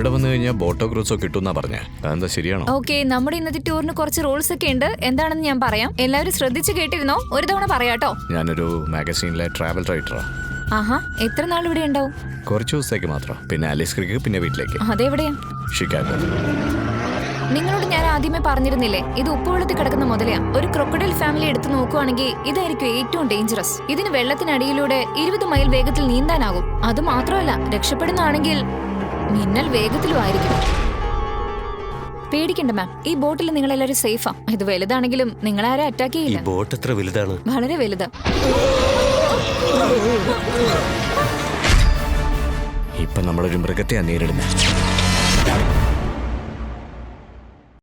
ഇവിടെ വന്നു കഴിഞ്ഞാൽ ബോട്ടോ ക്രൂസോ കിട്ടുമെന്നാ പറഞ്ഞേ. അതെന്താ ശരിയാണോ? ഓക്കെ, നമ്മുടെ ഇന്നത്തെ ടൂറിന് കുറച്ച് റൂൾസ് ഒക്കെ ഉണ്ട്. എന്താണെന്ന് ഞാൻ പറയാം. എല്ലാവരും ശ്രദ്ധിച്ച് കേട്ടിരുന്നോ? ഒരു തവണ പറയാട്ടോ. ഞാനൊരു മാഗസീനിലെ ട്രാവൽ റൈറ്ററാ. ആഹാ, എത്ര നാൾ ഇവിടെ ഉണ്ടാവും? കുറച്ച് ദിവസത്തേക്ക് മാത്രം. പിന്നെ ആലീസ് ക്രീക്ക്, പിന്നെ വീട്ടിലേക്ക്. അതെവിടെയാ? ഷിക്കാഗോ. നിങ്ങളോട് ഞാൻ ആദ്യമേ പറഞ്ഞിരുന്നില്ലേ, ഇത് ഉപ്പുവെള്ളത്തിൽ കിടക്കുന്ന മുതലയാ. ഒരു ക്രൊക്കഡൈൽ ഫാമിലി എടുത്തു നോക്കുവാണെങ്കിൽ ഇതായിരിക്കും ഏറ്റവും ഡേഞ്ചറസ്. ഇതിന് വെള്ളത്തിനടിയിലൂടെ 20 മൈൽ വേഗത്തിൽ നീന്താനാകും. അത് മാത്രമല്ല, രക്ഷപ്പെടുന്നതാണെങ്കിൽ മിന്നൽ വേഗത്തിലും ആയിരിക്കും. പേടിക്കണ്ട മാം, ഈ ബോട്ടിൽ നിങ്ങളെല്ലാവരും സേഫാ. ഇത് വലുതാണെങ്കിലും നിങ്ങളാരും അറ്റാക്ക് ചെയ്യില്ല. ബോട്ട് എത്ര വലുതാണ്? വളരെ വലുതാ. ഇപ്പൊ നമ്മളൊരു മൃഗത്തെയാ നേരിടുന്നത്.